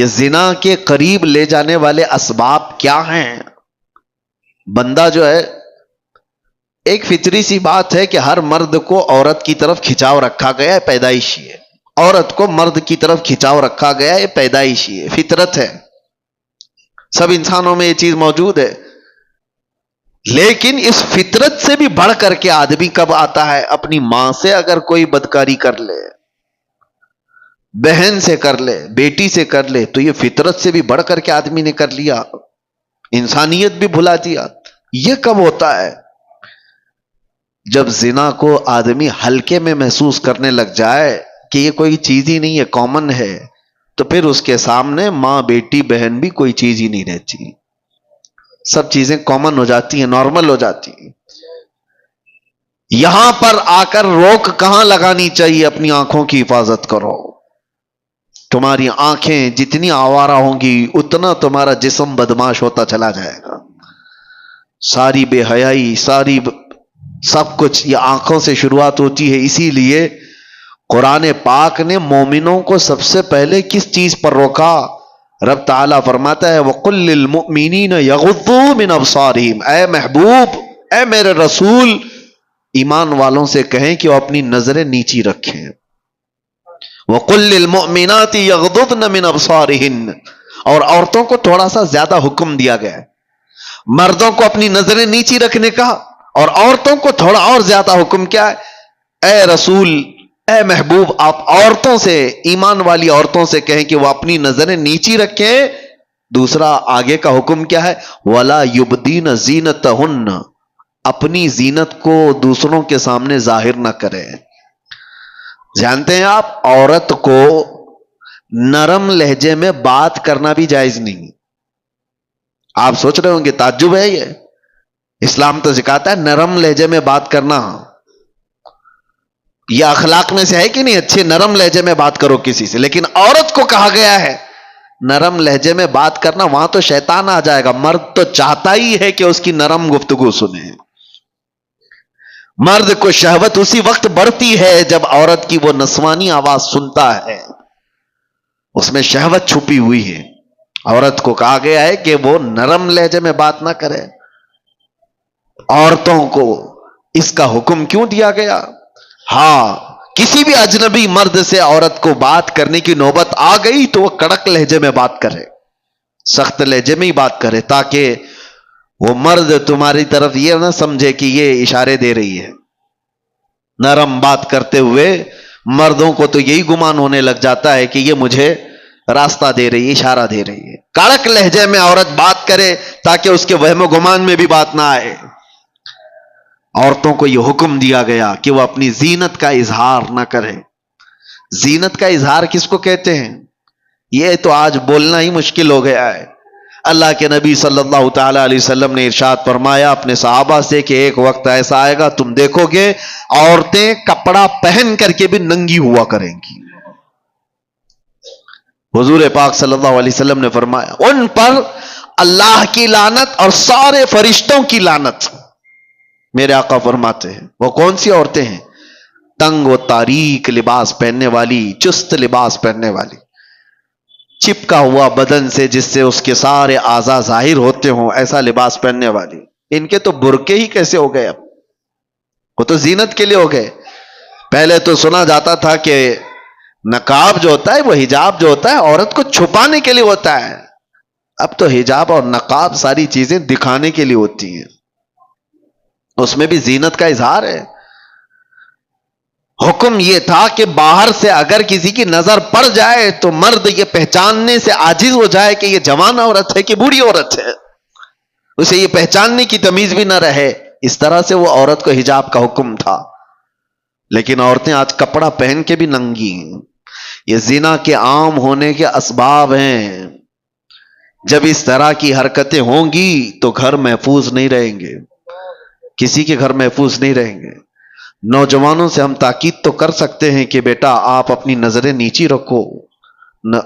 کہ زنا کے قریب لے جانے والے اسباب کیا ہیں. بندہ جو ہے، ایک فطری سی بات ہے کہ ہر مرد کو عورت کی طرف کھچاؤ رکھا گیا ہے، پیدائشی ہے. عورت کو مرد کی طرف کھچاؤ رکھا گیا ہے، پیدائشی ہے، فطرت ہے. سب انسانوں میں یہ چیز موجود ہے. لیکن اس فطرت سے بھی بڑھ کر کے آدمی کب آتا ہے؟ اپنی ماں سے اگر کوئی بدکاری کر لے، بہن سے کر لے، بیٹی سے کر لے، تو یہ فطرت سے بھی بڑھ کر کے آدمی نے کر لیا، انسانیت بھی بھلا دیا. یہ کب ہوتا ہے؟ جب زنا کو آدمی ہلکے میں محسوس کرنے لگ جائے کہ یہ کوئی چیز ہی نہیں ہے، کامن ہے، تو پھر اس کے سامنے ماں، بیٹی، بہن بھی کوئی چیز ہی نہیں رہتی. سب چیزیں کامن ہو جاتی ہیں، نارمل ہو جاتی ہیں. یہاں پر آ کر روک کہاں لگانی چاہیے؟ اپنی آنکھوں کی حفاظت کرو. تمہاری آنکھیں جتنی آوارہ ہوں گی اتنا تمہارا جسم بدماش ہوتا چلا جائے گا. ساری بے حیائی، سب کچھ یہ آنکھوں سے شروعات ہوتی ہے. اسی لیے قرآن پاک نے مومنوں کو سب سے پہلے کس چیز پر روکا؟ رب تعالیٰ فرماتا ہے وَقُلْ لِلْمُؤْمِنِينَ يَغُضُّوا مِنْ أَبْصَارِهِمْ. اے محبوب، اے میرے رسول، ایمان والوں سے کہیں کہ وہ اپنی نظریں نیچی رکھیں. وَقُلْ لِلْمُؤْمِنَاتِ يَغْضُضْنَ مِنْ أَبْصَارِهِنَّ. اور عورتوں کو تھوڑا سا زیادہ حکم دیا گیا ہے. مردوں کو اپنی نظریں نیچی رکھنے کا، اور عورتوں کو تھوڑا اور زیادہ حکم کیا ہے؟ اے رسول، اے محبوب، آپ عورتوں سے، ایمان والی عورتوں سے کہیں کہ وہ اپنی نظریں نیچی رکھیں. دوسرا آگے کا حکم کیا ہے؟ وَلَا يُبْدِينَ زِينَتَهُنَّ. اپنی زینت کو دوسروں کے سامنے ظاہر نہ کریں. جانتے ہیں آپ، عورت کو نرم لہجے میں بات کرنا بھی جائز نہیں. آپ سوچ رہے ہوں گے تعجب ہے یہ، اسلام تو سکھاتا ہے نرم لہجے میں بات کرنا. یہ اخلاق میں سے ہے کہ نہیں؟ اچھے نرم لہجے میں بات کرو کسی سے. لیکن عورت کو کہا گیا ہے نرم لہجے میں بات کرنا. وہاں تو شیطان آ جائے گا. مرد تو چاہتا ہی ہے کہ اس کی نرم گفتگو سنے. مرد کو شہوت اسی وقت بڑھتی ہے جب عورت کی وہ نسوانی آواز سنتا ہے. اس میں شہوت چھپی ہوئی ہے. عورت کو کہا گیا ہے کہ وہ نرم لہجے میں بات نہ کرے. عورتوں کو اس کا حکم کیوں دیا گیا؟ ہاں، کسی بھی اجنبی مرد سے عورت کو بات کرنے کی نوبت آ گئی تو وہ کڑک لہجے میں بات کرے، سخت لہجے میں ہی بات کرے، تاکہ وہ مرد تمہاری طرف یہ نہ سمجھے کہ یہ اشارے دے رہی ہے. نرم بات کرتے ہوئے مردوں کو تو یہی گمان ہونے لگ جاتا ہے کہ یہ مجھے راستہ دے رہی ہے، اشارہ دے رہی ہے. کڑک لہجے میں عورت بات کرے تاکہ اس کے وہم و گمان میں بھی بات نہ آئے. عورتوں کو یہ حکم دیا گیا کہ وہ اپنی زینت کا اظہار نہ کرے. زینت کا اظہار کس کو کہتے ہیں؟ یہ تو آج بولنا ہی مشکل ہو گیا ہے. اللہ کے نبی صلی اللہ تعالی علیہ وسلم نے ارشاد فرمایا اپنے صحابہ سے کہ ایک وقت ایسا آئے گا تم دیکھو گے عورتیں کپڑا پہن کر کے بھی ننگی ہوا کریں گی. حضور پاک صلی اللہ علیہ وسلم نے فرمایا ان پر اللہ کی لعنت اور سارے فرشتوں کی لعنت. میرے آقا فرماتے ہیں وہ کون سی عورتیں ہیں؟ تنگ و تاریک لباس پہننے والی، چست لباس پہننے والی، چپکا ہوا بدن سے جس سے اس کے سارے اعضاء ظاہر ہوتے ہوں ایسا لباس پہننے والی. ان کے تو برقعے ہی کیسے ہو گئے؟ اب وہ تو زینت کے لیے ہو گئے. پہلے تو سنا جاتا تھا کہ نقاب جو ہوتا ہے، وہ حجاب جو ہوتا ہے عورت کو چھپانے کے لیے ہوتا ہے. اب تو حجاب اور نقاب ساری چیزیں دکھانے کے لیے ہوتی ہیں. اس میں بھی زینت کا اظہار ہے. حکم یہ تھا کہ باہر سے اگر کسی کی نظر پڑ جائے تو مرد یہ پہچاننے سے عاجز ہو جائے کہ یہ جوان عورت ہے کہ بوڑھی عورت ہے، اسے یہ پہچاننے کی تمیز بھی نہ رہے. اس طرح سے وہ عورت کو حجاب کا حکم تھا. لیکن عورتیں آج کپڑا پہن کے بھی ننگی ہیں. یہ زنا کے عام ہونے کے اسباب ہیں. جب اس طرح کی حرکتیں ہوں گی تو گھر محفوظ نہیں رہیں گے، کسی کے گھر محفوظ نہیں رہیں گے. نوجوانوں سے ہم تاکید تو کر سکتے ہیں کہ بیٹا آپ اپنی نظریں نیچی رکھو،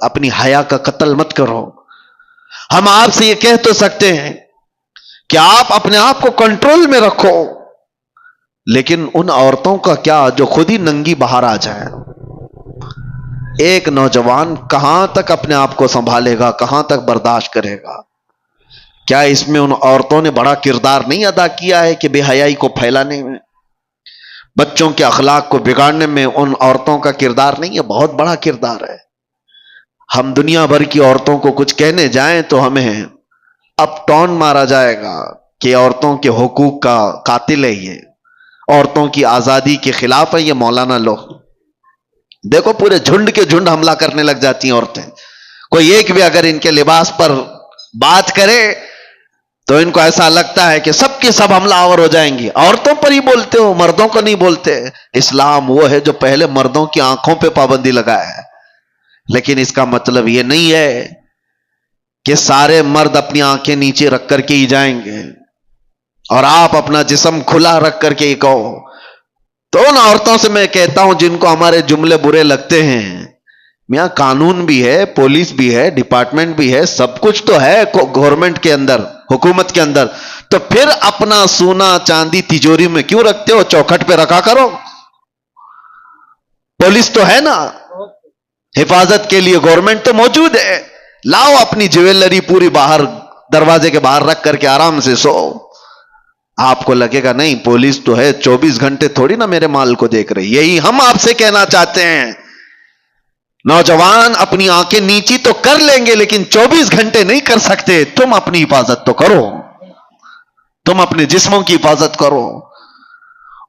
اپنی حیا کا قتل مت کرو. ہم آپ سے یہ کہہ تو سکتے ہیں کہ آپ اپنے آپ کو کنٹرول میں رکھو. لیکن ان عورتوں کا کیا جو خود ہی ننگی باہر آ جائیں؟ ایک نوجوان کہاں تک اپنے آپ کو سنبھالے گا، کہاں تک برداشت کرے گا؟ کیا اس میں ان عورتوں نے بڑا کردار نہیں ادا کیا ہے کہ بے حیائی کو پھیلانے میں، بچوں کے اخلاق کو بگاڑنے میں ان عورتوں کا کردار نہیں ہے؟ بہت بڑا کردار ہے۔ ہم دنیا بھر کی عورتوں کو کچھ کہنے جائیں تو ہمیں اب ٹون مارا جائے گا کہ عورتوں کے حقوق کا قاتل ہے، یہ عورتوں کی آزادی کے خلاف ہے یہ مولانا لوگ۔ دیکھو پورے جھنڈ کے جھنڈ حملہ کرنے لگ جاتی ہیں عورتیں، کوئی ایک بھی اگر ان کے لباس پر بات کرے تو ان کو ایسا لگتا ہے کہ سب کے سب حملہ آور ہو جائیں گی۔ عورتوں پر ہی بولتے ہو، مردوں کو نہیں بولتے۔ اسلام وہ ہے جو پہلے مردوں کی آنکھوں پہ پابندی لگایا ہے، لیکن اس کا مطلب یہ نہیں ہے کہ سارے مرد اپنی آنکھیں نیچے رکھ کر کے ہی جائیں گے اور آپ اپنا جسم کھلا رکھ کر کے ہی کہو۔ تو ان عورتوں سے میں کہتا ہوں جن کو ہمارے جملے برے لگتے ہیں، میاں قانون بھی ہے، پولیس بھی ہے، ڈپارٹمنٹ بھی ہے، سب کچھ تو ہے گورنمنٹ کے اندر، حکومت کے اندر، تو پھر اپنا سونا چاندی تجوری میں کیوں رکھتے ہو؟ چوکھٹ پہ رکھا کرو۔ پولیس تو ہے نا، حفاظت کے لیے گورنمنٹ تو موجود ہے، لاؤ اپنی جیولری پوری باہر دروازے کے باہر رکھ کر کے آرام سے سو۔ آپ کو لگے گا نہیں پولیس تو ہے، 24 گھنٹے تھوڑی نا میرے مال کو دیکھ رہی۔ یہی ہم آپ سے کہنا چاہتے ہیں، نوجوان اپنی آنکھیں نیچی تو کر لیں گے لیکن 24 گھنٹے نہیں کر سکتے۔ تم اپنی حفاظت تو کرو، تم اپنے جسموں کی حفاظت کرو۔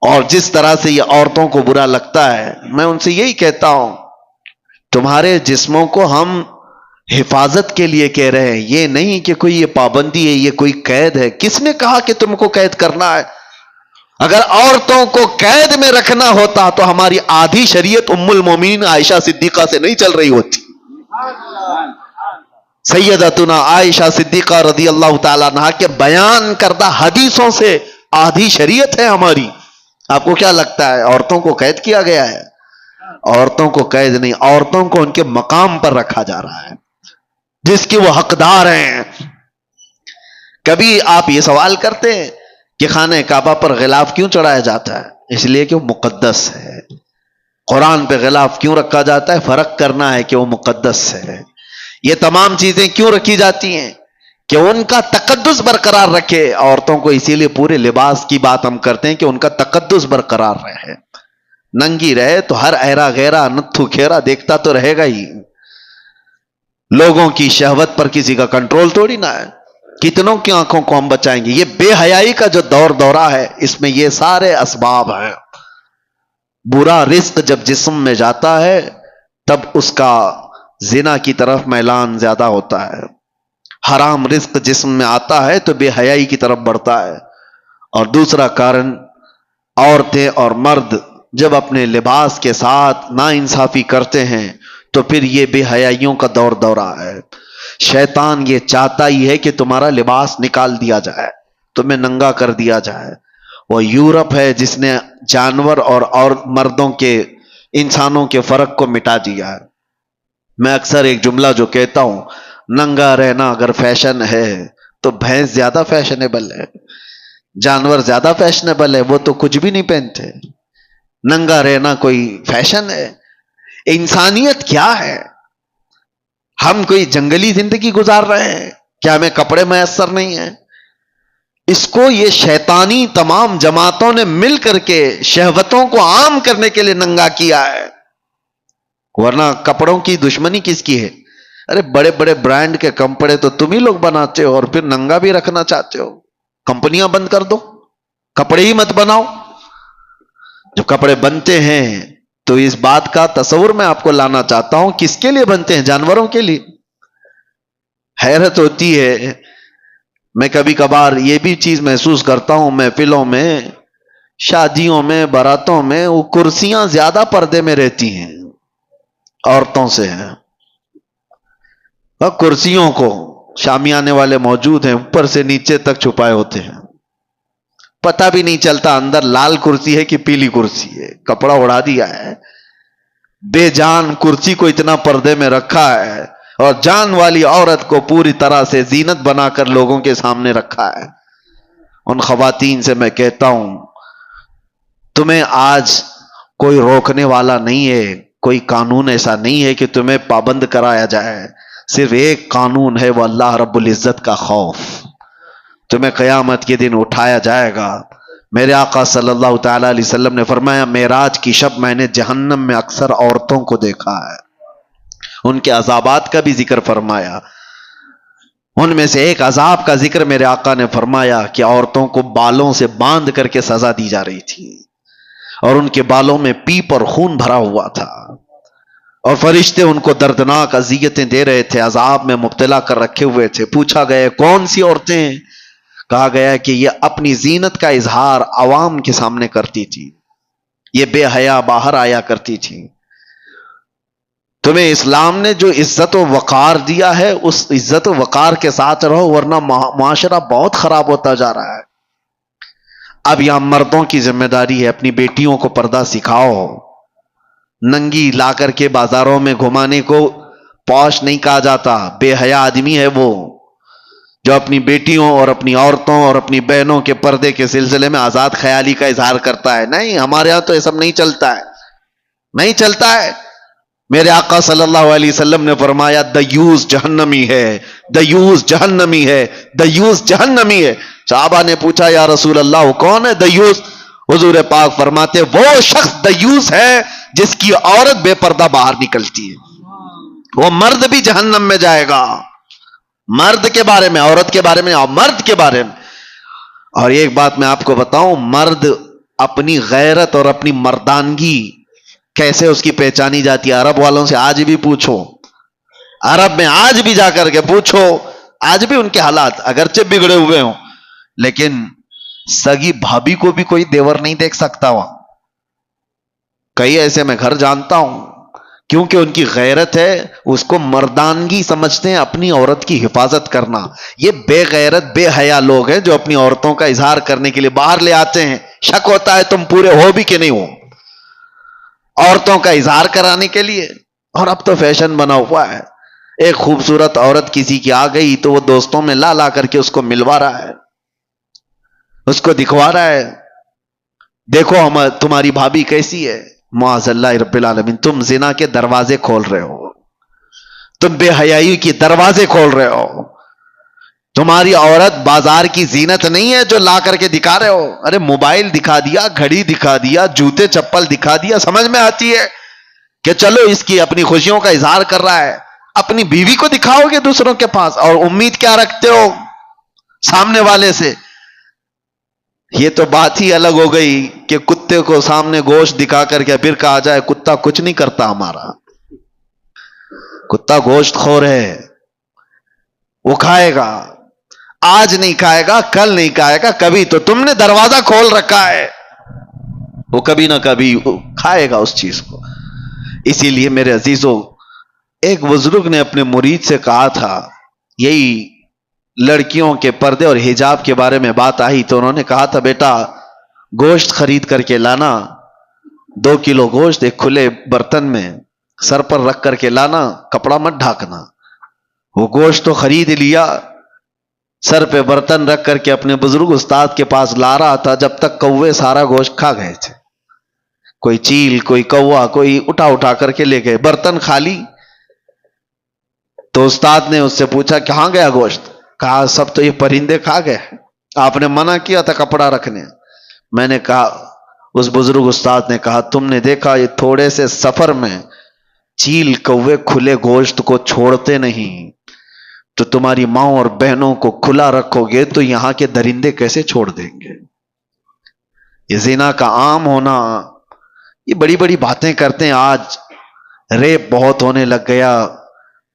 اور جس طرح سے یہ عورتوں کو برا لگتا ہے، میں ان سے یہی کہتا ہوں تمہارے جسموں کو ہم حفاظت کے لیے کہہ رہے ہیں، یہ نہیں کہ کوئی یہ پابندی ہے، یہ کوئی قید ہے۔ کس نے کہا کہ تم کو قید کرنا ہے؟ اگر عورتوں کو قید میں رکھنا ہوتا تو ہماری آدھی شریعت ام المومنین عائشہ صدیقہ سے نہیں چل رہی ہوتی۔ سیدتنا عائشہ صدیقہ رضی اللہ تعالیٰ عنہا کے بیان کردہ حدیثوں سے آدھی شریعت ہے ہماری۔ آپ کو کیا لگتا ہے عورتوں کو قید کیا گیا ہے؟ عورتوں کو قید نہیں، عورتوں کو ان کے مقام پر رکھا جا رہا ہے جس کی وہ حقدار ہیں۔ کبھی آپ یہ سوال کرتے ہیں کہ خانہ کعبہ پر غلاف کیوں چڑھایا جاتا ہے؟ اس لیے کہ وہ مقدس ہے۔ قرآن پہ غلاف کیوں رکھا جاتا ہے؟ فرق کرنا ہے کہ وہ مقدس ہے۔ یہ تمام چیزیں کیوں رکھی جاتی ہیں؟ کہ ان کا تقدس برقرار رکھے۔ عورتوں کو اسی لیے پورے لباس کی بات ہم کرتے ہیں کہ ان کا تقدس برقرار رہے۔ ننگی رہے تو ہر ایرا غیرہ نتھو کھیرا دیکھتا تو رہے گا ہی۔ لوگوں کی شہوت پر کسی کا کنٹرول تھوڑی نہ ہے۔ کتنوں کی آنکھوں کو ہم بچائیں گے؟ یہ بے حیائی کا جو دورہ ہے اس میں یہ سارے اسباب ہیں۔ برا رزق جب جسم میں جاتا ہے تب اس کا زنا کی طرف میلان زیادہ ہوتا ہے۔ حرام رزق جسم میں آتا ہے تو بے حیائی کی طرف بڑھتا ہے۔ اور دوسرا کارن، عورتیں اور مرد جب اپنے لباس کے ساتھ ناانصافی کرتے ہیں تو پھر یہ بے حیائیوں کا دورہ ہے۔ شیطان یہ چاہتا ہی ہے کہ تمہارا لباس نکال دیا جائے، تمہیں ننگا کر دیا جائے۔ وہ یورپ ہے جس نے جانور اور مردوں کے، انسانوں کے فرق کو مٹا دیا ہے۔ میں اکثر ایک جملہ جو کہتا ہوں، ننگا رہنا اگر فیشن ہے تو بھینس زیادہ فیشنیبل ہے، جانور زیادہ فیشنیبل ہے، وہ تو کچھ بھی نہیں پہنتے۔ ننگا رہنا کوئی فیشن ہے؟ انسانیت کیا ہے؟ ہم کوئی جنگلی زندگی گزار رہے ہیں؟ کیا ہمیں کپڑے میسر نہیں ہیں؟ اس کو یہ شیطانی تمام جماعتوں نے مل کر کے شہوتوں کو عام کرنے کے لیے ننگا کیا ہے، ورنہ کپڑوں کی دشمنی کس کی ہے؟ ارے بڑے بڑے برانڈ کے کپڑے تو تم ہی لوگ بناتے ہو اور پھر ننگا بھی رکھنا چاہتے ہو۔ کمپنیاں بند کر دو، کپڑے ہی مت بناؤ۔ جو کپڑے بنتے ہیں تو اس بات کا تصور میں آپ کو لانا چاہتا ہوں، کس کے لیے بنتے ہیں؟ جانوروں کے لیے۔ حیرت ہوتی ہے، میں کبھی کبھار یہ بھی چیز محسوس کرتا ہوں، محفلوں میں، شادیوں میں، باراتوں میں، وہ کرسیاں زیادہ پردے میں رہتی ہیں عورتوں سے ہیں۔ کرسیوں کو شامیانے والے موجود ہیں، اوپر سے نیچے تک چھپائے ہوتے ہیں، پتہ بھی نہیں چلتا اندر لال کرسی ہے کہ پیلی کرسی ہے، کپڑا اڑا دیا ہے۔ بے جان کرسی کو اتنا پردے میں رکھا ہے اور جان والی عورت کو پوری طرح سے زینت بنا کر لوگوں کے سامنے رکھا ہے۔ ان خواتین سے میں کہتا ہوں تمہیں آج کوئی روکنے والا نہیں ہے، کوئی قانون ایسا نہیں ہے کہ تمہیں پابند کرایا جائے، صرف ایک قانون ہے، وہ اللہ رب العزت کا خوف۔ تمہیں قیامت کے دن اٹھایا جائے گا۔ میرے آقا صلی اللہ تعالی علیہ وسلم نے فرمایا، معراج کی شب میں نے جہنم میں اکثر عورتوں کو دیکھا ہے، ان کے عذابات کا بھی ذکر فرمایا۔ ان میں سے ایک عذاب کا ذکر میرے آقا نے فرمایا کہ عورتوں کو بالوں سے باندھ کر کے سزا دی جا رہی تھی، اور ان کے بالوں میں پیپ اور خون بھرا ہوا تھا، اور فرشتے ان کو دردناک اذیتیں دے رہے تھے، عذاب میں مبتلا کر رکھے ہوئے تھے۔ پوچھا گیا کون سی عورتیں ہیں؟ کہا گیا کہ یہ اپنی زینت کا اظہار عوام کے سامنے کرتی تھی، یہ بے حیا باہر آیا کرتی تھی۔ تمہیں اسلام نے جو عزت و وقار دیا ہے، اس عزت و وقار کے ساتھ رہو، ورنہ معاشرہ بہت خراب ہوتا جا رہا ہے۔ اب یہاں مردوں کی ذمہ داری ہے، اپنی بیٹیوں کو پردہ سکھاؤ۔ ننگی لا کر کے بازاروں میں گھمانے کو پوش نہیں کہا جاتا، بے حیا آدمی ہے وہ جو اپنی بیٹیوں اور اپنی عورتوں اور اپنی بہنوں کے پردے کے سلسلے میں آزاد خیالی کا اظہار کرتا ہے۔ نہیں، ہمارے ہاں تو یہ سب نہیں چلتا ہے، نہیں چلتا ہے۔ میرے آقا صلی اللہ علیہ وسلم نے فرمایا، دیوس جہنمی ہے، دیوس جہنمی ہے، دیوس جہنمی ہے۔ صحابہ نے پوچھا یا رسول اللہ کون ہے دیوس؟ حضور پاک فرماتے وہ شخص دیوس ہے جس کی عورت بے پردہ باہر نکلتی ہے، وہ مرد بھی جہنم میں جائے گا۔ مرد کے بارے میں، عورت کے بارے میں اور مرد کے بارے میں۔ اور ایک بات میں آپ کو بتاؤں، مرد اپنی غیرت اور اپنی مردانگی کیسے اس کی پہچانی جاتی ہے؟ عرب والوں سے آج بھی پوچھو، عرب میں آج بھی جا کر کے پوچھو، آج بھی ان کے حالات اگرچہ بگڑے ہوئے ہوں، لیکن سگی بھابھی کو بھی کوئی دیور نہیں دیکھ سکتا وہاں۔ کئی ایسے میں گھر جانتا ہوں، کیونکہ ان کی غیرت ہے، اس کو مردانگی سمجھتے ہیں، اپنی عورت کی حفاظت کرنا۔ یہ بے غیرت بے حیا لوگ ہیں جو اپنی عورتوں کا اظہار کرنے کے لیے باہر لے آتے ہیں۔ شک ہوتا ہے تم پورے ہو بھی کہ نہیں ہو، عورتوں کا اظہار کرانے کے لیے۔ اور اب تو فیشن بنا ہوا ہے، ایک خوبصورت عورت کسی کی آ گئی تو وہ دوستوں میں لا لا کر کے اس کو ملوا رہا ہے، اس کو دکھوا رہا ہے، دیکھو تمہاری بھابھی کیسی ہے۔ معاذ اللہ رب العالمین، تم زنا کے دروازے کھول رہے ہو، تم بے حیائی کی دروازے کھول رہے ہو۔ تمہاری عورت بازار کی زینت نہیں ہے جو لا کر کے دکھا رہے ہو۔ ارے موبائل دکھا دیا، گھڑی دکھا دیا، جوتے چپل دکھا دیا، سمجھ میں آتی ہے کہ چلو اس کی اپنی خوشیوں کا اظہار کر رہا ہے۔ اپنی بیوی کو دکھاؤ گے دوسروں کے پاس، اور امید کیا رکھتے ہو سامنے والے سے؟ یہ تو بات ہی الگ ہو گئی کہ کتے کو سامنے گوشت دکھا کر کے پھر کہا جائے کتا کچھ نہیں کرتا ہمارا، کتا گوشت خور ہے، وہ کھائے گا، آج نہیں کھائے گا، کل نہیں کھائے گا، کبھی تو تم نے دروازہ کھول رکھا ہے، وہ کبھی نہ کبھی کھائے گا اس چیز کو۔ اسی لیے میرے عزیزوں، ایک بزرگ نے اپنے مرید سے کہا تھا، یہی لڑکیوں کے پردے اور حجاب کے بارے میں بات آئی تو انہوں نے کہا تھا، بیٹا گوشت خرید کر کے لانا، 2 کلو گوشت ایک کھلے برتن میں سر پر رکھ کر کے لانا، کپڑا مت ڈھانکنا۔ وہ گوشت تو خرید لیا، سر پہ برتن رکھ کر کے اپنے بزرگ استاد کے پاس لا رہا تھا، جب تک کوے سارا گوشت کھا گئے تھے، کوئی چیل، کوئی کوا، کوئی اٹھا کر کے لے گئے، برتن خالی۔ تو استاد نے اس سے پوچھا کہاں گیا گوشت؟ کہا سب تو یہ پرندے کھا گئے، آپ نے منع کیا تھا کپڑا رکھنے۔ میں نے کہا، اس بزرگ استاد نے کہا، تم نے دیکھا یہ تھوڑے سے سفر میں چیل کوے کھلے گوشت کو چھوڑتے نہیں، تو تمہاری ماں اور بہنوں کو کھلا رکھو گے تو یہاں کے درندے کیسے چھوڑ دیں گے؟ یہ زنا کا عام ہونا، یہ بڑی بڑی باتیں کرتے ہیں۔ آج ریپ بہت ہونے لگ گیا،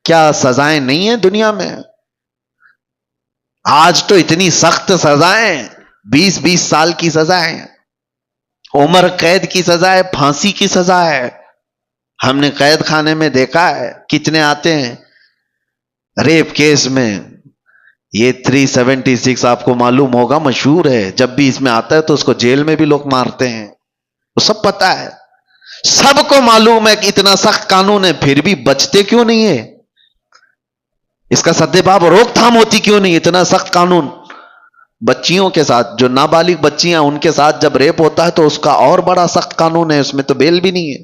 کیا سزائیں نہیں ہیں دنیا میں؟ آج تو اتنی سخت سزائیں، 20 سال کی سزائیں، عمر قید کی سزا ہے، پھانسی کی سزا ہے۔ ہم نے قید خانے میں دیکھا ہے کتنے آتے ہیں ریپ کیس میں۔ یہ 376 آپ کو معلوم ہوگا، مشہور ہے، جب بھی اس میں آتا ہے تو اس کو جیل میں بھی لوگ مارتے ہیں، وہ سب پتا ہے، سب کو معلوم ہے کہ اتنا سخت قانون ہے، پھر بھی بچتے کیوں نہیں ہے؟ اس کا سدباب روک تھام ہوتی کیوں نہیں؟ اتنا سخت قانون بچیوں کے ساتھ، جو نابالغ بچیاں ان کے ساتھ جب ریپ ہوتا ہے تو اس کا اور بڑا سخت قانون ہے، اس میں تو بیل بھی نہیں ہے۔